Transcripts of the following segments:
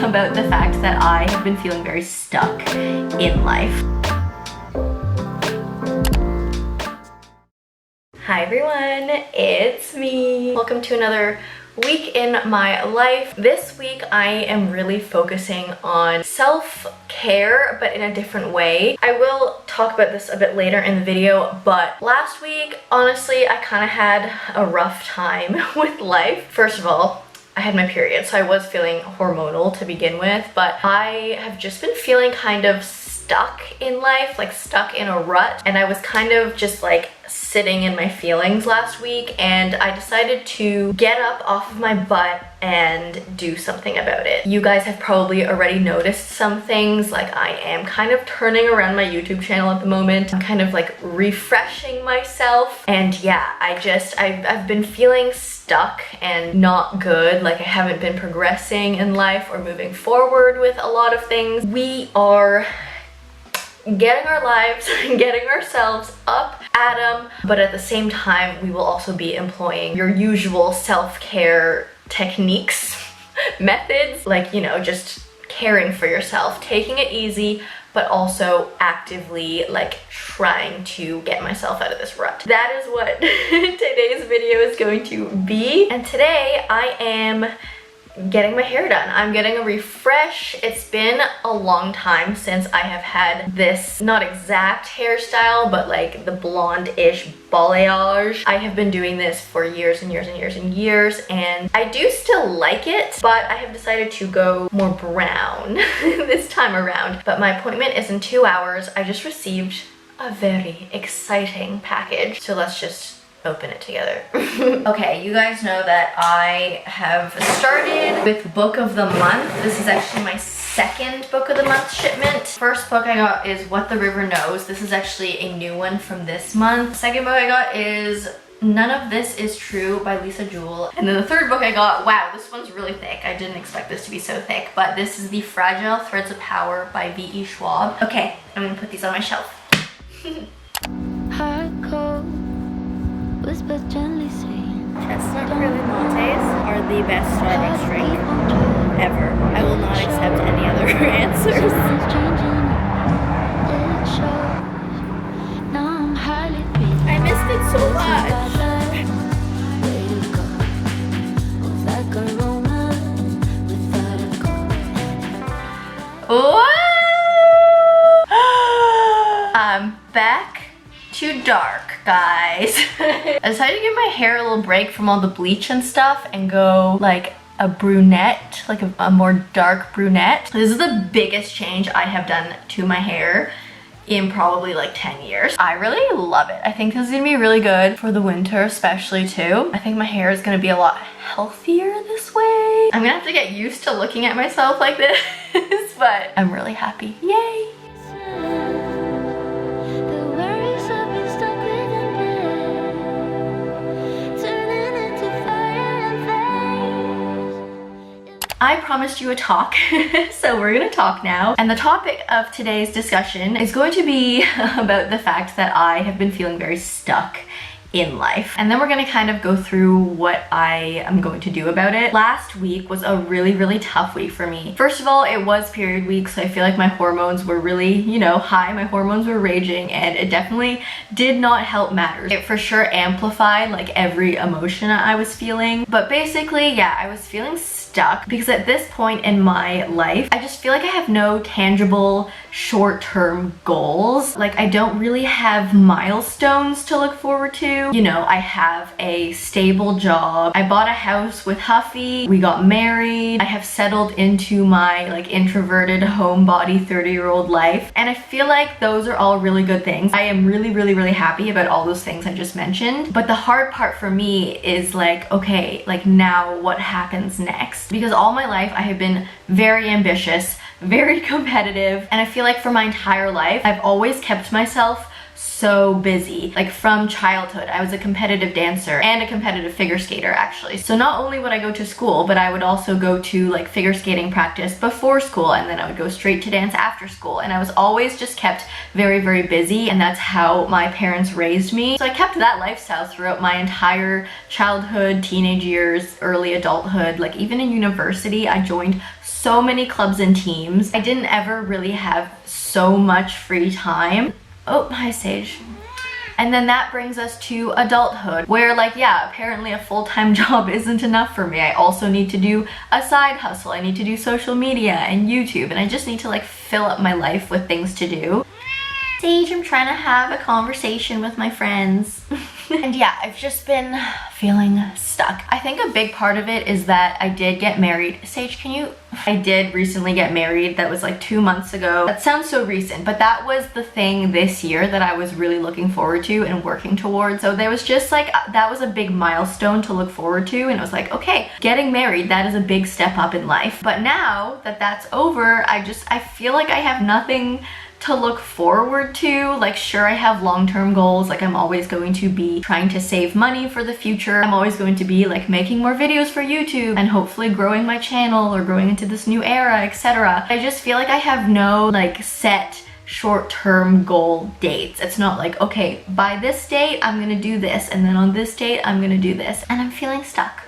about the fact that I have been feeling very stuck in life. Hi everyone, it's me. Welcome to another week in my life. This week I am really focusing on self-care, but in a different way. I will talk about this a bit later in the video, but last week, honestly, I kind of had a rough time with life. First of all, I had my period, so I was feeling hormonal to begin with, but I have just been feeling kind of stuck in life, like stuck in a rut, and I was kind of just like sitting in my feelings last week, and I decided to get up off of my butt and do something about it. You guys have probably already noticed some things, like I am kind of turning around my YouTube channel at the moment. I'm kind of like refreshing myself, and yeah, I've been feeling stuck and not good, like I haven't been progressing in life or moving forward with a lot of things. We are getting our lives, getting ourselves up at them, but at the same time we will also be employing your usual self-care techniques, methods, like, you know, just caring for yourself, taking it easy, but also actively like trying to get myself out of this rut. That is what today's video is going to be. And today I am getting my hair done. I'm getting a refresh. It's been a long time since I have had this, not exact hairstyle, but like the blonde-ish balayage. I have been doing this for years and years and years and years, and I do still like it, but I have decided to go more brown this time around. But my appointment is in 2 hours. I just received a very exciting package, so let's just open it together. Okay, you guys know that I have started with book of the month. This is actually my second book of the month shipment. First book I got is What the River Knows. This is actually a new one from this month. Second book I got is None of This Is True by Lisa Jewell. And then the third book I got, wow, this one's really thick. I didn't expect this to be so thick, but this is The Fragile Threads of Power by V.E. Schwab. Okay, I'm gonna put these on my shelf. Whisper gently saying, Chestnut curly lattes are the best Starbucks drink ever. I will not accept any other answers. I missed it so much. Whoa! I'm back to dark, guys. I decided to give my hair a little break from all the bleach and stuff and go like a brunette, like a more dark brunette. This is the biggest change I have done to my hair in probably like 10 years. I really love it. I think this is gonna be really good for the winter, especially too. I think my hair is gonna be a lot healthier this way. I'm gonna have to get used to looking at myself like this, but I'm really happy. Yay! I promised you a talk, so we're gonna talk now. And the topic of today's discussion is going to be about the fact that I have been feeling very stuck in life. And then we're gonna kind of go through what I am going to do about it. Last week was a really, really tough week for me. First of all, it was period week, so I feel like my hormones were really, you know, high. My hormones were raging, and it definitely did not help matters. It for sure amplified like every emotion I was feeling. But basically, yeah, I was feeling stuck because at this point in my life, I just feel like I have no tangible short-term goals. Like I don't really have milestones to look forward to. You know, I have a stable job. I bought a house with Huffy. We got married. I have settled into my like introverted homebody 30-year-old life. And I feel like those are all really good things. I am really, really, really happy about all those things I just mentioned. But the hard part for me is like, okay, like now what happens next? Because all my life I have been very ambitious, very competitive, and I feel like for my entire life I've always kept myself so busy. Like from childhood, I was a competitive dancer and a competitive figure skater actually. So not only would I go to school, but I would also go to like figure skating practice before school, and then I would go straight to dance after school. And I was always just kept very, very busy, and that's how my parents raised me. So I kept that lifestyle throughout my entire childhood, teenage years, early adulthood. Like even in university, I joined so many clubs and teams. I didn't ever really have so much free time. Oh, hi Sage. And then that brings us to adulthood, where like, yeah, apparently a full-time job isn't enough for me. I also need to do a side hustle. I need to do social media and YouTube, and I just need to like fill up my life with things to do. Sage, I'm trying to have a conversation with my friends. And yeah, I've just been feeling stuck. I think a big part of it is that I did get married. Sage, can you? I did recently get married. That was like 2 months ago. That sounds so recent, but that was the thing this year that I was really looking forward to and working towards. So there was just like, that was a big milestone to look forward to. And it was like, okay, getting married, that is a big step up in life. But now that that's over, I feel like I have nothing to look forward to. Like, sure, I have long-term goals. Like, I'm always going to be trying to save money for the future. I'm always going to be like making more videos for YouTube and hopefully growing my channel or growing into this new era, etc. I just feel like I have no like set short-term goal dates. It's not like, okay, by this date I'm gonna do this, and then on this date I'm gonna do this, and I'm feeling stuck.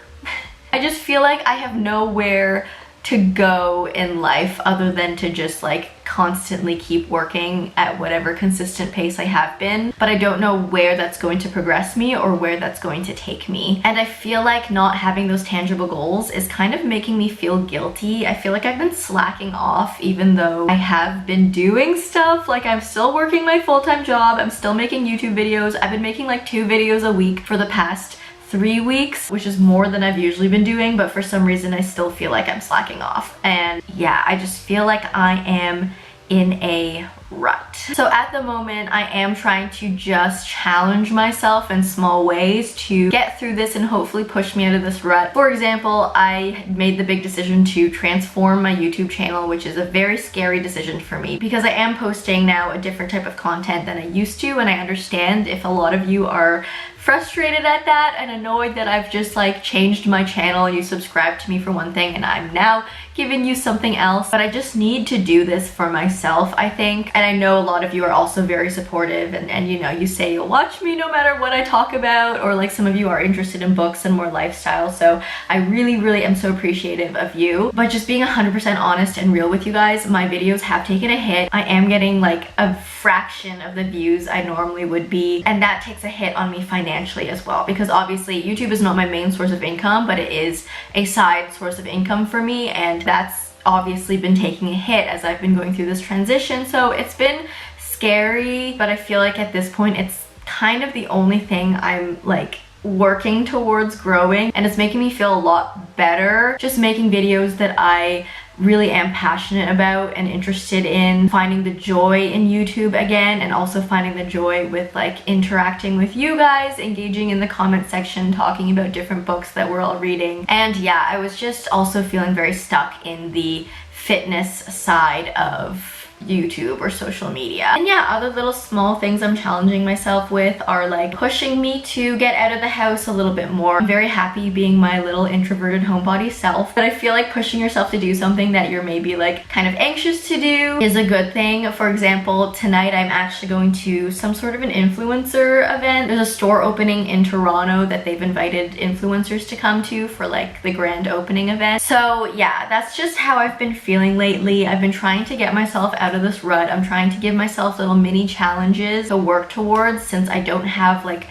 I just feel like I have nowhere to go in life other than to just like constantly keep working at whatever consistent pace I have been, but I don't know where that's going to progress me or where that's going to take me. And I feel like not having those tangible goals is kind of making me feel guilty. I feel like I've been slacking off even though I have been doing stuff. Like, I'm still working my full-time job, I'm still making YouTube videos. I've been making like 2 videos a week for the past 3 weeks, which is more than I've usually been doing, but for some reason I still feel like I'm slacking off. And yeah, I just feel like I am in a rut. So at the moment, I am trying to just challenge myself in small ways to get through this and hopefully push me out of this rut. For example, I made the big decision to transform my YouTube channel, which is a very scary decision for me because I am posting now a different type of content than I used to, and I understand if a lot of you are frustrated at that and annoyed that I've just like changed my channel. You subscribed to me for one thing and I'm now giving you something else, but I just need to do this for myself, I think. And I know a lot of you are also very supportive and you know, you say you'll watch me no matter what I talk about, or like some of you are interested in books and more lifestyle. So I really, really am so appreciative of you. But just being 100% honest and real with you guys, my videos have taken a hit. I am getting like a fraction of the views I normally would be, and that takes a hit on me financially as well, because obviously YouTube is not my main source of income, but it is a side source of income for me, and that's obviously been taking a hit as I've been going through this transition. So it's been scary, but I feel like at this point it's kind of the only thing I'm like working towards growing, and it's making me feel a lot better just making videos that I really am passionate about and interested in, finding the joy in YouTube again, and also finding the joy with like interacting with you guys, engaging in the comment section, talking about different books that we're all reading. And yeah, I was just also feeling very stuck in the fitness side of YouTube or social media. And yeah, other little small things I'm challenging myself with are like pushing me to get out of the house a little bit more. I'm very happy being my little introverted homebody self, but I feel like pushing yourself to do something that you're maybe like kind of anxious to do is a good thing. For example, tonight I'm actually going to some sort of an influencer event. There's a store opening in Toronto that they've invited influencers to come to for like the grand opening event. So yeah, that's just how I've been feeling lately. I've been trying to get myself out of this rut. I'm trying to give myself little mini challenges to work towards since I don't have like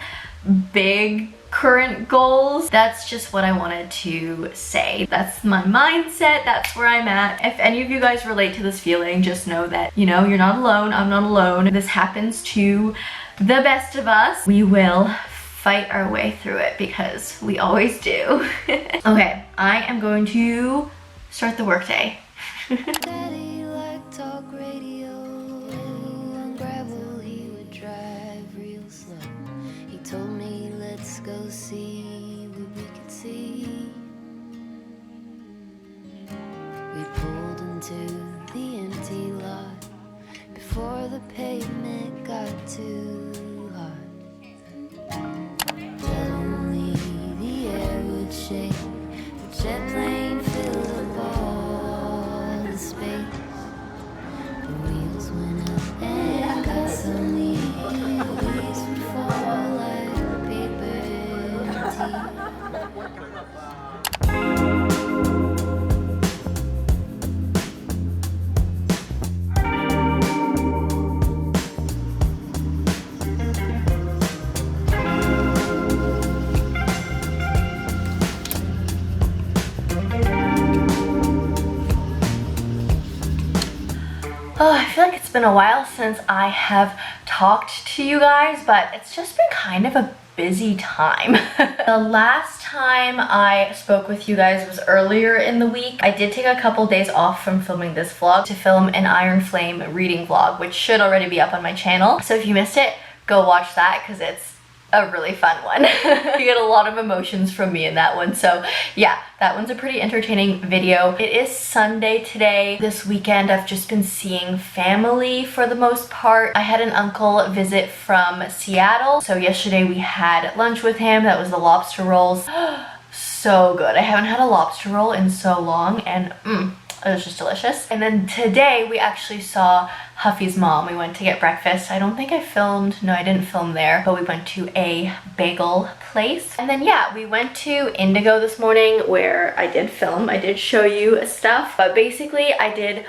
big current goals. That's just what I wanted to say. That's my mindset. That's where I'm at. If any of you guys relate to this feeling, just know that, you know, you're not alone. I'm not alone. This happens to the best of us. We will fight our way through it because we always do. Okay, I am going to start the workday. Daddy liked talk radio on gravel. He would drive real slow. He told me, let's go see what we could see. We pulled into the empty lot before the pavement got to It's been a while since I have talked to you guys, but it's just been kind of a busy time. The last time I spoke with you guys was earlier in the week. I did take a couple days off from filming this vlog to film an Iron Flame reading vlog, which should already be up on my channel. So if you missed it, go watch that because it's a really fun one. You get a lot of emotions from me in that one. So yeah, that one's a pretty entertaining video. It is Sunday today. This weekend I've just been seeing family for the most part. I had an uncle visit from Seattle. So yesterday we had lunch with him. That was the lobster rolls. So good. I haven't had a lobster roll in so long and it was just delicious. And then today we actually saw Huffy's mom. We went to get breakfast. I don't think I filmed. No, I didn't film there, but we went to a bagel place. And then yeah, we went to Indigo this morning where I did film. I did show you stuff, but basically I did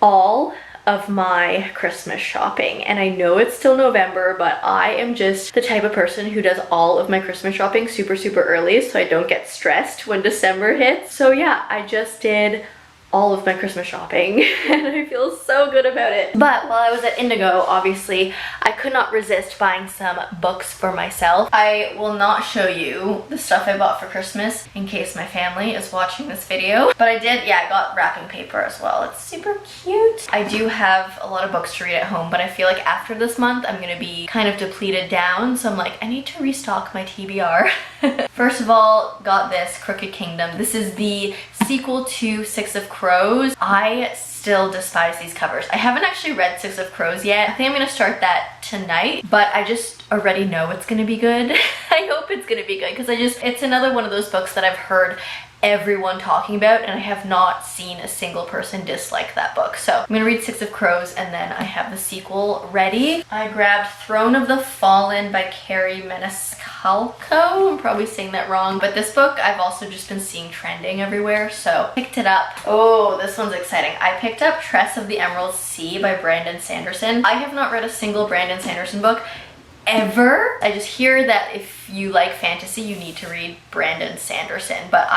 all of my Christmas shopping. And I know it's still November, but I am just the type of person who does all of my Christmas shopping super early so I don't get stressed when December hits. So yeah, I just did all of my Christmas shopping and I feel so good about it. But while I was at Indigo, obviously I could not resist buying some books for myself. I will not show you the stuff I bought for Christmas in case my family is watching this video, but I did, yeah, I got wrapping paper as well. It's super cute. I do have a lot of books to read at home, but I feel like after this month I'm gonna be kind of depleted down, so I'm like, I need to restock my TBR. First of all, got this Crooked Kingdom. This is the sequel to Six of Crows. I still despise these covers. I haven't actually read Six of Crows yet. I think I'm gonna start that tonight, but I just already know it's gonna be good. I hope it's gonna be good because it's another one of those books that I've heard everyone talking about and I have not seen a single person dislike that book. So I'm gonna read Six of Crows and then I have the sequel ready. I grabbed Throne of the Fallen by Carrie Maniscalco. I'm probably saying that wrong, but this book I've also just been seeing trending everywhere, so picked it up. Oh, this one's exciting. I picked up Tress of the Emerald Sea by Brandon Sanderson. I have not read a single Brandon Sanderson book ever. I just hear that if you like fantasy, you need to read Brandon Sanderson, but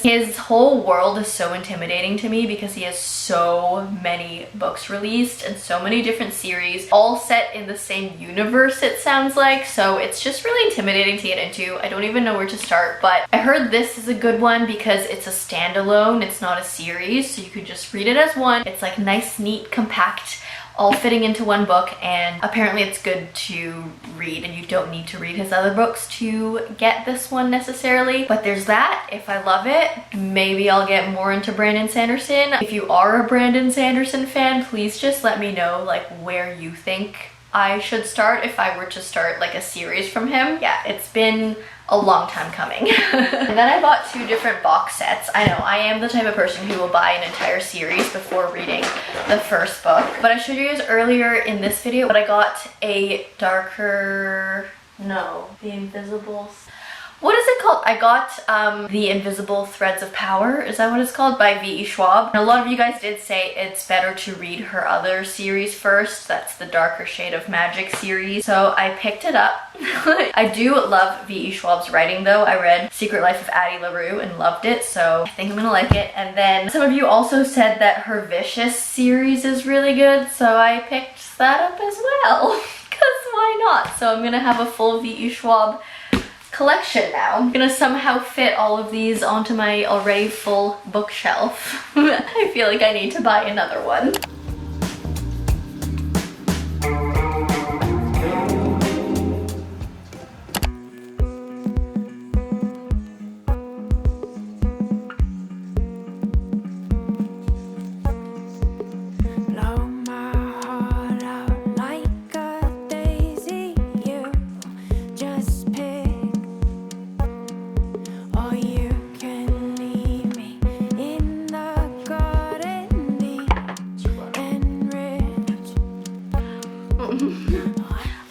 his whole world is so intimidating to me because he has so many books released and so many different series, all set in the same universe, it sounds like, so it's just really intimidating to get into. I don't even know where to start, but I heard this is a good one because it's a standalone, it's not a series, so you could just read it as one. It's like nice, neat, compact, all fitting into one book, and apparently it's good to read and you don't need to read his other books to get this one necessarily. But there's that. If I love it, maybe I'll get more into Brandon Sanderson. If you are a Brandon Sanderson fan, please just let me know like where you think I should start if I were to start like a series from him. Yeah, it's been a long time coming. And then I bought 2 different box sets. I know, I am the type of person who will buy an entire series before reading the first book. But I showed you guys earlier in this video, but I got a The Invisible... What is it called? I got The Invisible Threads of Power. Is that what it's called? By V.E. Schwab. And a lot of you guys did say it's better to read her other series first. That's the Darker Shade of Magic series. So I picked it up. I do love V.E. Schwab's writing though. I read Secret Life of Addie LaRue and loved it, so I think I'm gonna like it. And then some of you also said that her Vicious series is really good, so I picked that up as well. Because why not? So I'm gonna have a full V.E. Schwab collection now. I'm gonna somehow fit all of these onto my already full bookshelf. I feel like I need to buy another one.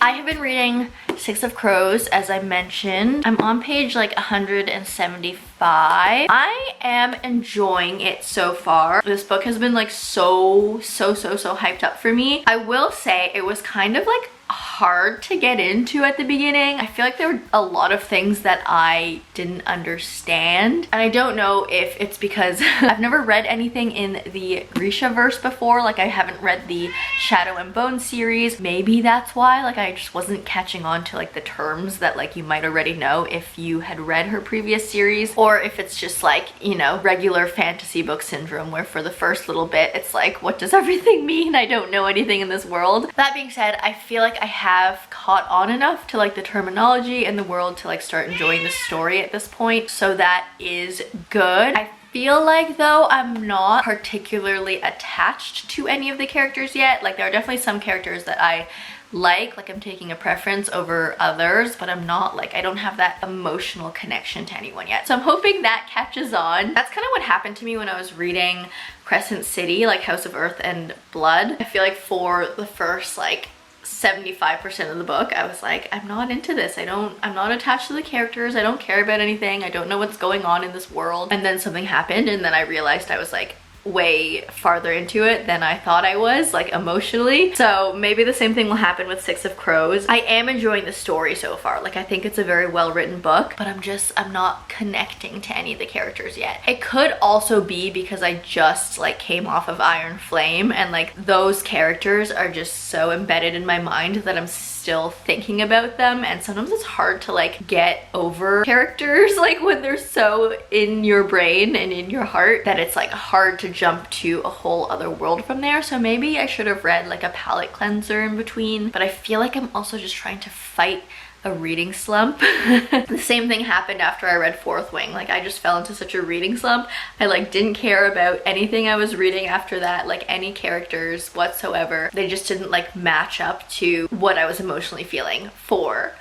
I have been reading Six of Crows, as I mentioned. I'm on page like 175. I am enjoying it so far. This book has been like so hyped up for me. I will say it was kind of like hard to get into at the beginning. I feel like there were a lot of things that I didn't understand, and I don't know if it's because I've never read anything in the Grisha verse before. Like, I haven't read the Shadow and Bone series. Maybe that's why, like, I just wasn't catching on to like the terms that like you might already know if you had read her previous series, or if it's just like, you know, regular fantasy book syndrome where for the first little bit it's like, what does everything mean? I don't know anything in this world. That being said, I feel like I have caught on enough to like the terminology and the world to like start enjoying the story at this point, so that is good. I feel like though I'm not particularly attached to any of the characters yet. Like, there are definitely some characters that I like I'm taking a preference over others, but I'm not like, I don't have that emotional connection to anyone yet. So I'm hoping that catches on. That's kind of what happened to me when I was reading Crescent City, like House of Earth and Blood. I feel like for the first like 75% of the book, I was like, I'm not into this. I'm not attached to the characters. I don't care about anything. I don't know what's going on in this world. And then something happened, and then I realized I was like way farther into it than I thought I was, like emotionally. So maybe the same thing will happen with Six of Crows. I am enjoying the story so far. Like, I think it's a very well written book, but I'm not connecting to any of the characters yet. It could also be because I just like came off of Iron Flame, and like those characters are just so embedded in my mind that I'm still thinking about them, and sometimes it's hard to like get over characters like when they're so in your brain and in your heart that it's like hard to jump to a whole other world from there. So maybe I should have read like a palate cleanser in between, but I feel like I'm also just trying to fight a reading slump. The same thing happened after I read Fourth Wing. Like, I just fell into such a reading slump. I like didn't care about anything I was reading after that, like any characters whatsoever. They just didn't like match up to what I was emotionally feeling for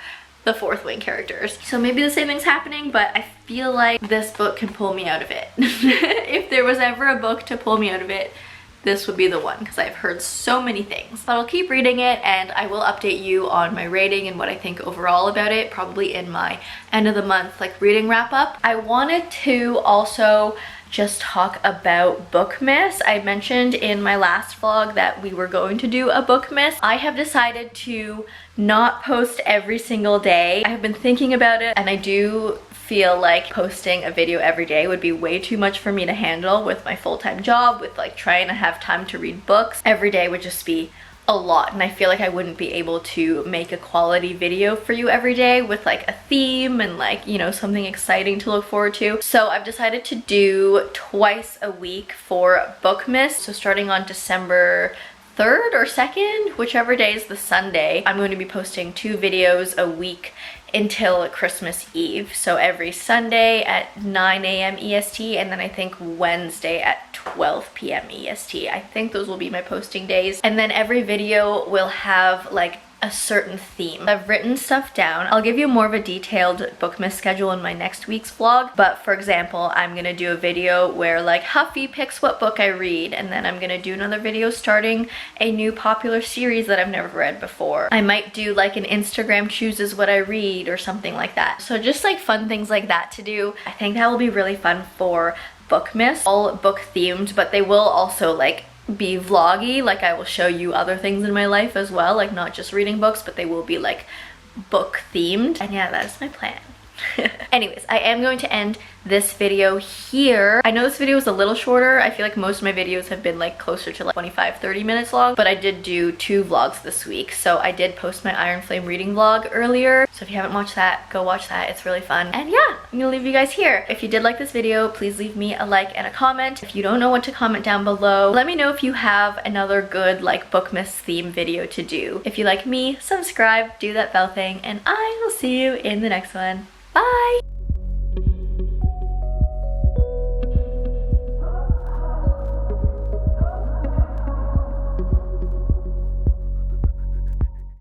the Fourth Wing characters. So maybe the same thing's happening, but I feel like this book can pull me out of it. If there was ever a book to pull me out of it, this would be the one, because I've heard so many things. But I'll keep reading it, and I will update you on my rating and what I think overall about it, probably in my end of the month like reading wrap up. I wanted to also just talk about Bookmas. I mentioned in my last vlog that we were going to do a Bookmas. I have decided to not post every single day. I have been thinking about it, and I do feel like posting a video every day would be way too much for me to handle with my full-time job, with like trying to have time to read books. Every day would just be a lot, and I feel like I wouldn't be able to make a quality video for you every day with like a theme and like, you know, something exciting to look forward to. So I've decided to do twice a week for Bookmas. So starting on December 3rd or 2nd, whichever day is the Sunday, I'm going to be posting 2 videos a week until Christmas Eve. So every Sunday at 9 a.m. EST, and then I think Wednesday at 12 p.m. EST. I think those will be my posting days. And then every video will have like a certain theme. I've written stuff down. I'll give you more of a detailed Bookmas schedule in my next week's vlog, but for example, I'm gonna do a video where like Huffy picks what book I read, and then I'm gonna do another video starting a new popular series that I've never read before. I might do like an Instagram chooses what I read or something like that. So just like fun things like that to do. I think that will be really fun for Bookmas. All book themed, but they will also like be vloggy. Like, I will show you other things in my life as well, like not just reading books, but they will be like book themed. And yeah, that is my plan. Anyways, I am going to end this video here. I know this video is a little shorter. I feel like most of my videos have been like closer to like 25-30 minutes long, but I did do 2 vlogs this week. So I did post my Iron Flame reading vlog earlier. So if you haven't watched that, go watch that. It's really fun. And yeah, I'm gonna leave you guys here. If you did like this video, please leave me a like and a comment. If you don't know what to comment down below, let me know if you have another good like Bookmas theme video to do. If you like me, subscribe, do that bell thing, and I will see you in the next one. Bye!